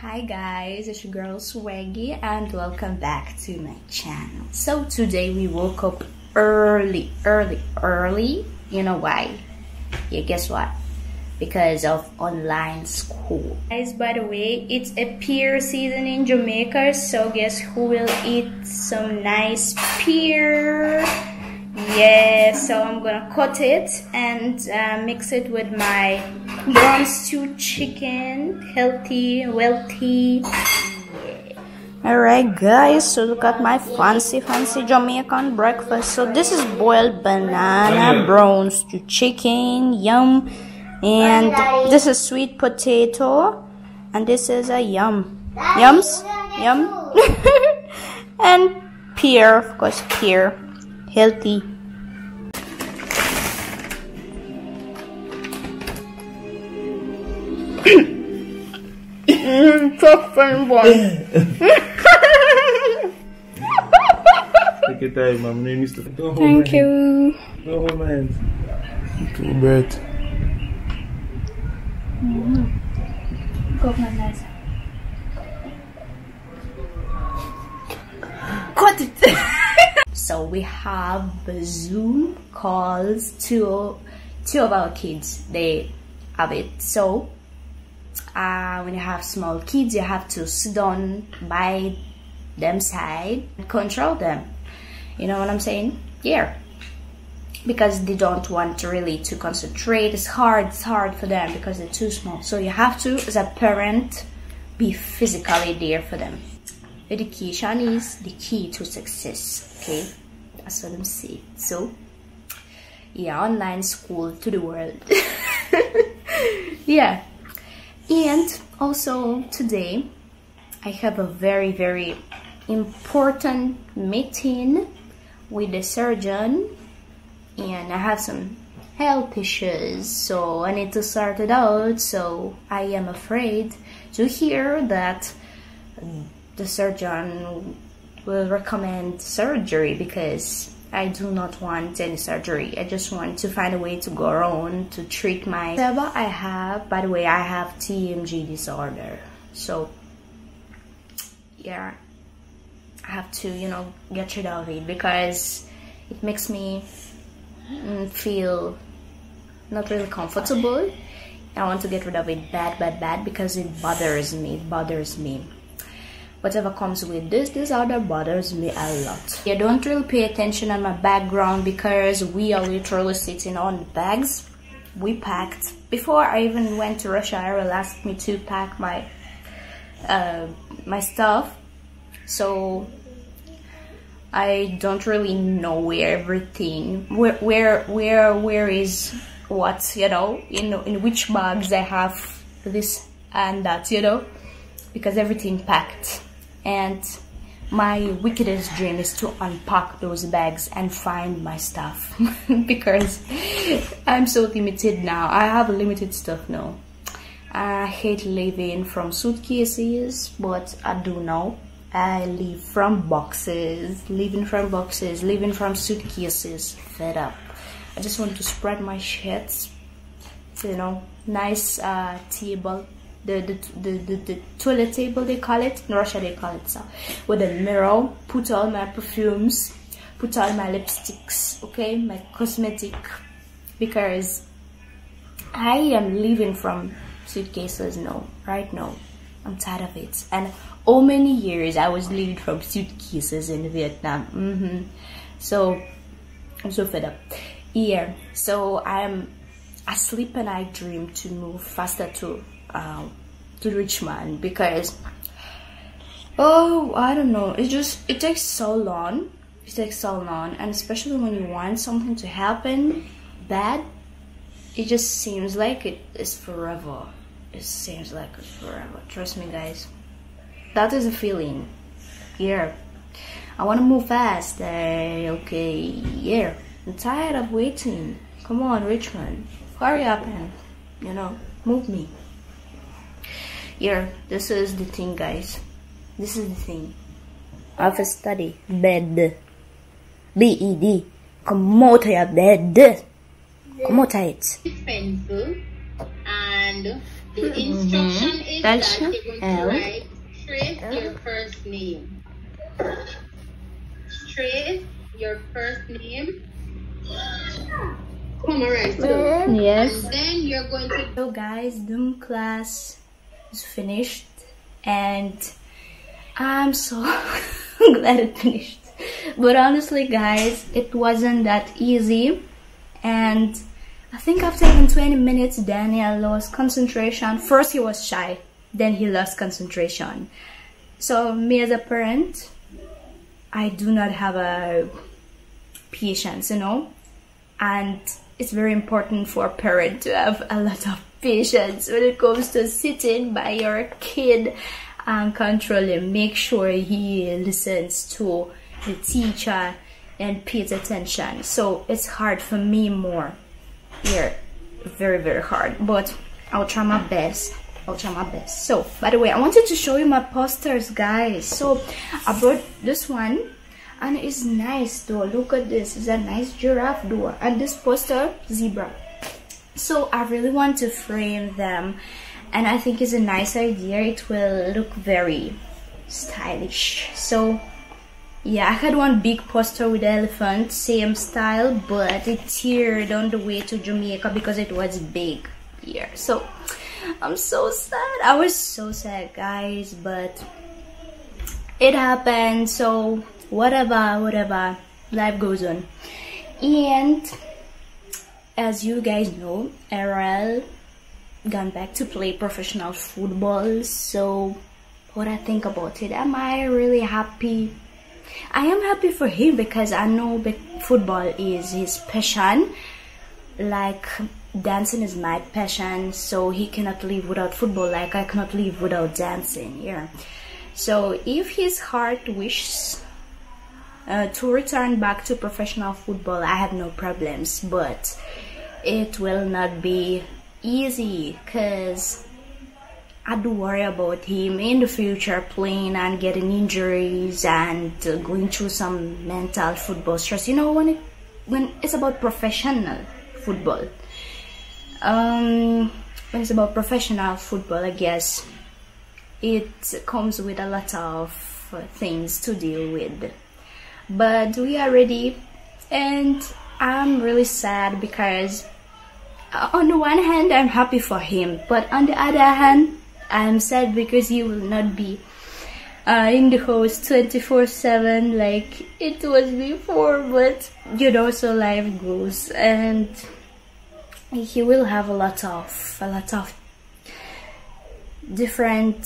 Hi guys, it's your girl Swaggy and welcome back to my channel. So today we woke up early. You know why? Yeah, guess what? Because of online school. Guys, by the way, it's a pear season in Jamaica, so guess who will eat some nice pear? Yeah, so I'm gonna cut it and mix it with my brown stew chicken, healthy, wealthy. Yeah. Alright guys, so look at my fancy Jamaican breakfast. So this is boiled banana, brown stew chicken, yum. And this is sweet potato, and this is a yum. Yum. And pear, of course, pear. Healthy. So fun, boy. Take your time, Mom. Thank you. Don't hold my hands. Two birds. Go my nice. Cut it. So we have Zoom calls to two of our kids. They have it. So when you have small kids, you have to sit down by them side and control them. You know what I'm saying? Yeah. Because they don't want really to concentrate. It's hard for them because they're too small. So you have to, as a parent, be physically there for them. Education is the key to success. Okay, that's what I'm saying. So yeah, online school to the world. Yeah. And also today I have a very important meeting with the surgeon, and I have some health issues, so I need to sort it out. So I am afraid to hear that the surgeon will recommend surgery, because I do not want any surgery. I just want to find a way to go around to treat my whatever I have. By the way, I have TMG disorder, so yeah, I have to, you know, get rid of it because it makes me feel not really comfortable. I want to get rid of it bad because it bothers me. Whatever comes with this disorder bothers me a lot. I don't really pay attention on my background because we are literally sitting on the bags we packed. Before I even went to Russia, Ariel asked me to pack my my stuff, so I don't really know where everything, where is what, you know, in which bags I have this and that, you know, because everything packed. And my wickedest dream is to unpack those bags and find my stuff because I'm so limited now. I have limited stuff now. I hate living from suitcases, but I do know. I live from boxes, living from suitcases. Fed up. I just want to spread my shirts, you know, nice table. The toilet table, they call it. In Russia they call it so. With a mirror, put all my perfumes, put all my lipsticks, okay, my cosmetic, because I am living from suitcases now, right now. I'm tired of it. And how many years I was living from suitcases in Vietnam. So I'm so fed up. Yeah, so I'm asleep and I dream to move faster to Richmond, because I don't know, it takes so long, and especially when you want something to happen bad, it just seems like it is forever. Trust me guys, that is a feeling. Yeah, I want to move fast. Okay, yeah, I'm tired of waiting. Come on, Richmond, hurry up and, you know, move me. Yeah, this is the thing, guys. This is the thing. I have to study. Bed. B-E-D. Come out of your bed. Come out of it. Pencil and The instruction is that you're going to write straight your first name. Straight your first name. Come alright. Yes. And then you're going to. So guys, the class is finished and I'm so glad it finished. But honestly guys, it wasn't that easy, and I think after even 20 minutes Daniel lost concentration. First he was shy, then he lost concentration. So me as a parent, I do not have a patience, you know, and it's very important for a parent to have a lot of patience when it comes to sitting by your kid and control him. Make sure he listens to the teacher and pays attention. So it's hard for me more here, very, very hard, but I'll try my best. So by the way, I wanted to show you my posters, guys. So I brought this one and it's nice though. Look at this, it's a nice giraffe door, and this poster, zebra. So I really want to frame them, and I think it's a nice idea. It will look very stylish. So yeah, I had one big poster with the elephant, same style, but it teared on the way to Jamaica because it was big here. So I'm so sad. I was so sad, guys, but it happened. So whatever, life goes on. And as you guys know, RL gone back to play professional football. So what I think about it, am I really happy? I am happy for him because I know football is his passion, like dancing is my passion, so he cannot live without football like I cannot live without dancing. Yeah. So if his heart wishes to return back to professional football, I have no problems, but it will not be easy because I do worry about him in the future playing and getting injuries and going through some mental football stress. You know, when it's about professional football, when it's about professional football, I guess it comes with a lot of things to deal with. But we are ready, and I'm really sad because on the one hand I'm happy for him, but on the other hand I'm sad because he will not be in the house 24/7 like it was before. But you know, so life goes, and he will have a lot of different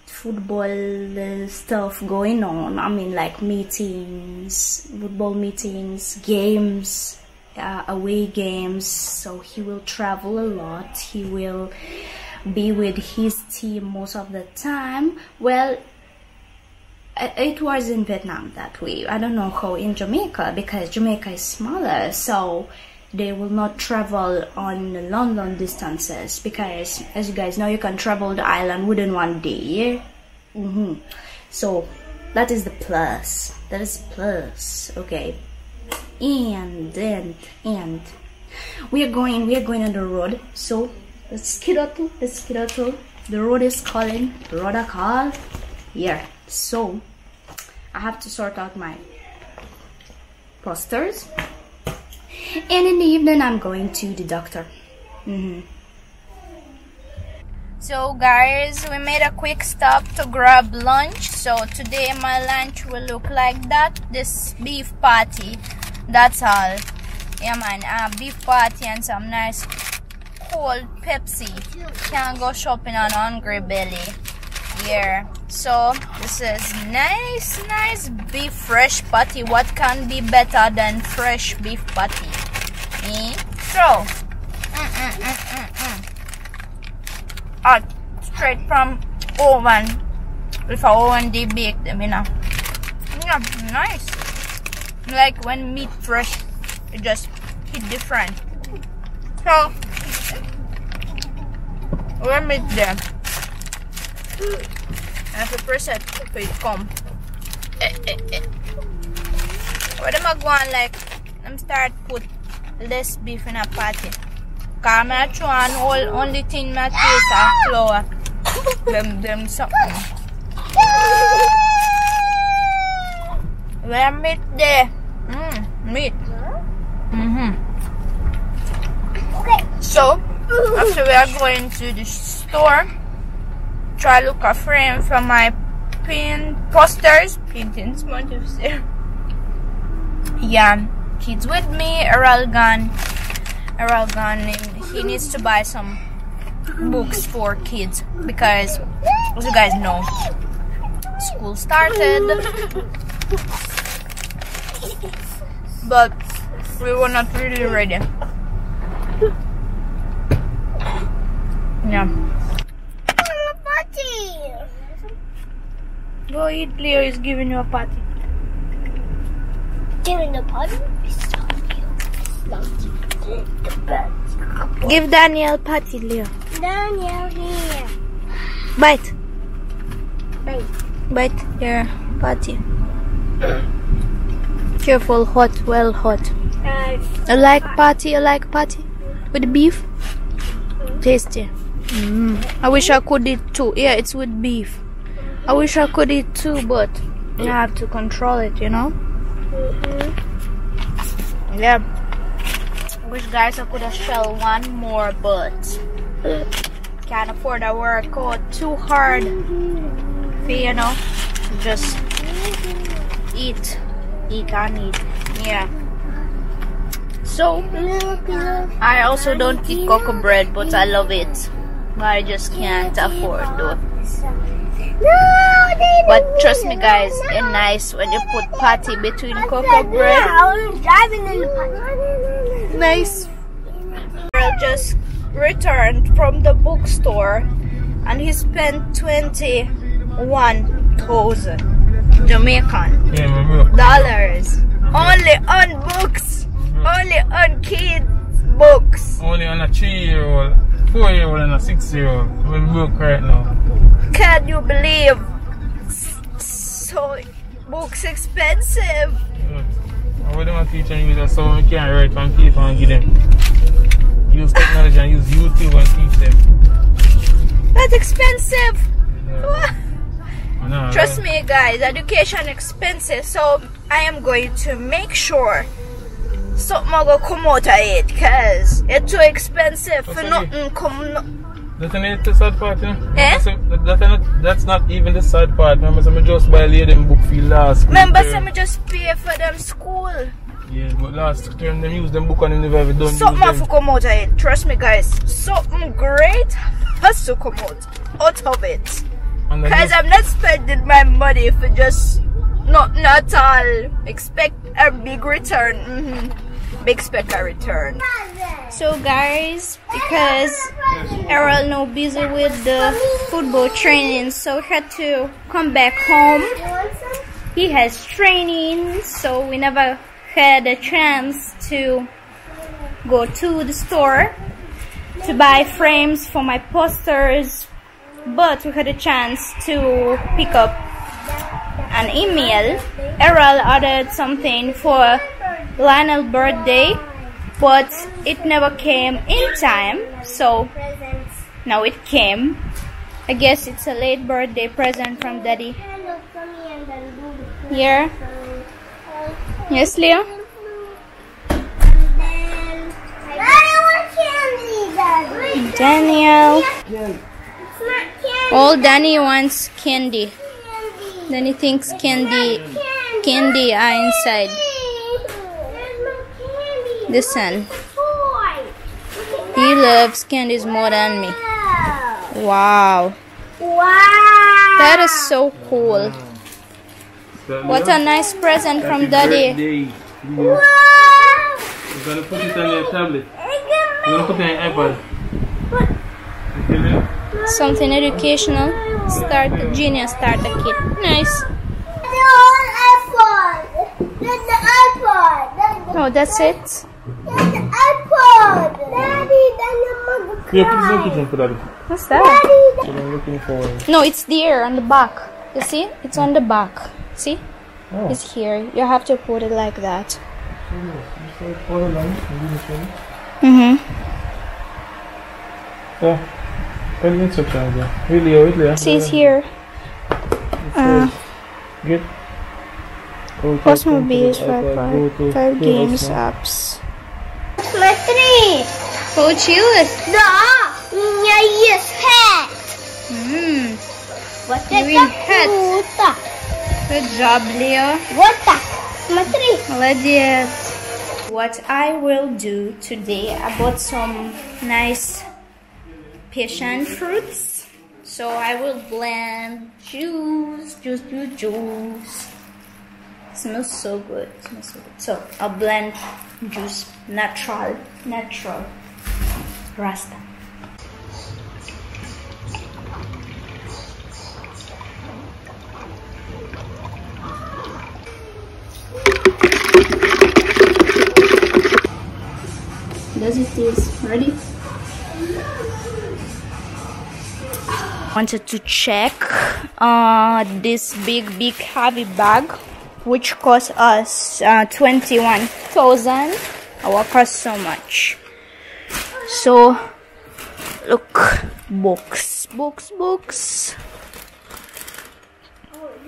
football stuff going on. I mean, like meetings, football meetings, games, away games. So he will travel a lot. He will be with his team most of the time. Well, it was in Vietnam that way. I don't know how in Jamaica, because Jamaica is smaller, so they will not travel on long distances, because as you guys know, you can travel the island within one day. So that is the plus. Okay. And we are going on the road. So let's skedaddle. The road is calling. The road are call. Yeah. So I have to sort out my posters, and in the evening I'm going to the doctor. So guys, we made a quick stop to grab lunch. So today my lunch will look like that. This beef patty, that's all. Yeah man, beef patty and some nice cold Pepsi. Can't go shopping on hungry belly. Yeah, so this is nice beef fresh patty. What can be better than fresh beef patty? So straight from oven. If a oven they bake them, you know. Yeah, nice. Like when meat fresh, it just hit different. So let me there. I have to press it so it come. What am I going like? I'm start put less beef in a patty. Cause I try only thing I taste are flour. Them something. Where meat there? Meat. Okay. So after we are going to the store, try look a frame for my posters, paintings, what you say? Yeah, kids with me. Errol gone. He needs to buy some books for kids because, as you guys know, school started, but we were not really ready. Yeah. Go eat. Leo is giving you a patty. Giving a party? Give Daniel patty, Leo. Daniel here. Bite. Bite. Bite your patty. Careful, hot, well hot. You like patty? You like patty? With beef? Tasty. I wish I could eat too. Yeah, it's with beef. I wish I could eat too, but I have to control it, you know? Yeah. I wish guys I could have shelled one more, but can't afford to work out too hard for, you know, just eat and eat. Yeah. So I also don't eat cocoa bread, but I love it. I just can't afford though. But trust me guys, it's nice when you put patty between cocoa bread. Nice. I just returned from the bookstore and he spent 21,000 Jamaican dollars only on books, only on kids books. Only on a 3-year-old, 4-year-old and a 6-year-old. We're broke right now. Can you believe? So books expensive. What do I teach them use so we can't write from paper and give them. Use technology and use YouTube and teach them. That's expensive. Yeah. No, Trust me guys, education expensive, so I am going to make sure something will come out of it because it's too expensive for nothing come. That's not the sad part, you know? Eh? That's not even the sad part. Remember, I just buy them book for last school. Remember, I just pay for them school. Yeah, but last term them use them book and they never ever done. Something has to come out of it. Trust me guys, something great has to come out of it. Because I'm not spending my money for just not at all. Expect a big return. Expect a return. So guys, because Errol now busy with the football training, so he had to come back home. He has training, so we never had a chance to go to the store to buy frames for my posters, but we had a chance to pick up an email. Errol ordered something for Lionel's birthday, but it never came in time, so now it came. I guess it's a late birthday present from Daddy. Here. Yes, Leo? Daniel. All Danny wants candy. Danny thinks candy are inside. Listen, he loves candies more than me. Wow. That is so cool. What a nice present from Daddy. You're gonna put it on your tablet. You're gonna put it on your iPad. Something educational. Start a genius, start a kit. Nice. Oh, that's it. What's that? No, it's there on the back. You see? It's on the back. See? Oh. It's here. You have to put it like that. Yeah. When the instructions are. It says here. Get. Cosmobius 5 games apps. Смотри! Получилось? Да! У меня есть hat! Вот это круто! Good job, Leo. Вот так! Смотри! Молодец. What I will do today, I bought some nice passion fruits. So I will blend juice. Smells so good. So I'll blend juice natural Rasta. Does it taste ready? Wanted to check this big heavy bag, which cost us 21,000. Our cost so much. So look, books,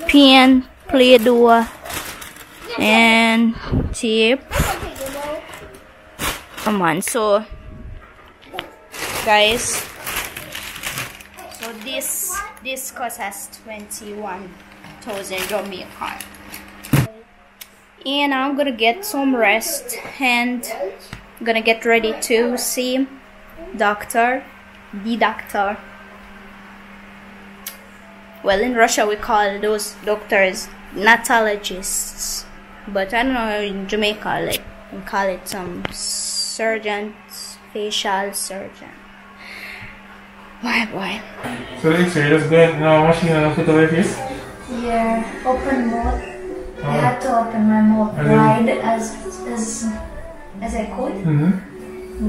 pen, Play-Doh, and tape. Come on, so guys, so this cost us 21,000 Jamaican. And I'm gonna get some rest and I'm gonna get ready to see the doctor. Well, in Russia we call those doctors natologists, but I don't know in Jamaica, like we call it some surgeons, facial surgeon. Boy. So the X-ray just go in our machine and put away face? Yeah, open mouth. I had to open my mouth wide as I could.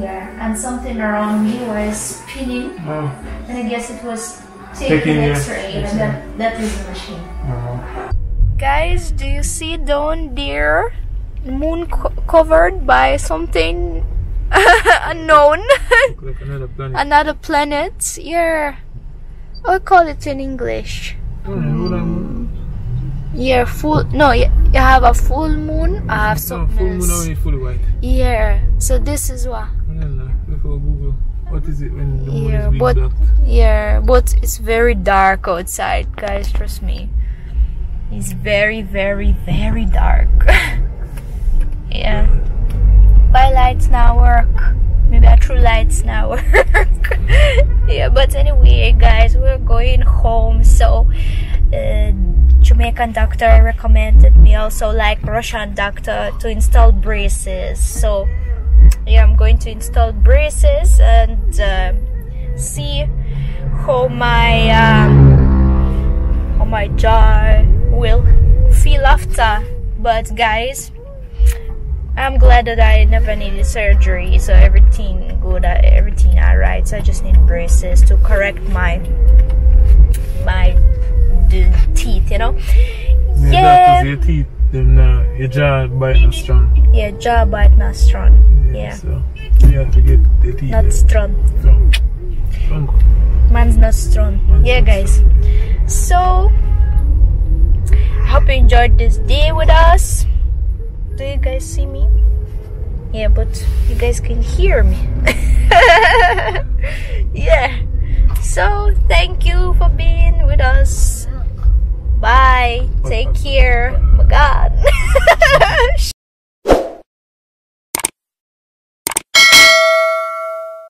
Yeah, and something around me was spinning, and I guess it was taking X-ray, and that is the machine. Guys, do you see down there? Moon covered by something unknown. Like another planet. Another planet. Yeah. I call it in English. Yeah, full. No, you have a full moon. I have something full else. moon only fully white. Yeah. So this is what. Before Google, what is it when the moon is being but blocked? yeah, but it's very dark outside, guys. Trust me. It's very dark. Yeah. Why lights now work? Maybe our true lights now work. Yeah, but anyway, guys, we're going home. So, Jamaican doctor recommended me also, like Russian doctor, to install braces. So, yeah, I'm going to install braces and see how my jaw will feel after. But guys, I'm glad that I never needed surgery, so everything good, everything alright. So I just need braces to correct my teeth, you know. Yeah. Your teeth, your jaw bite not strong. Yeah, jaw bite not strong. Yeah. So you have to get the teeth. Not strong. Strong. Man's not strong. Yeah, guys. So I hope you enjoyed this day with us. Do you guys see me? Yeah, but you guys can hear me. Yeah. So thank you for being with us. Bye. Take care. Oh my God.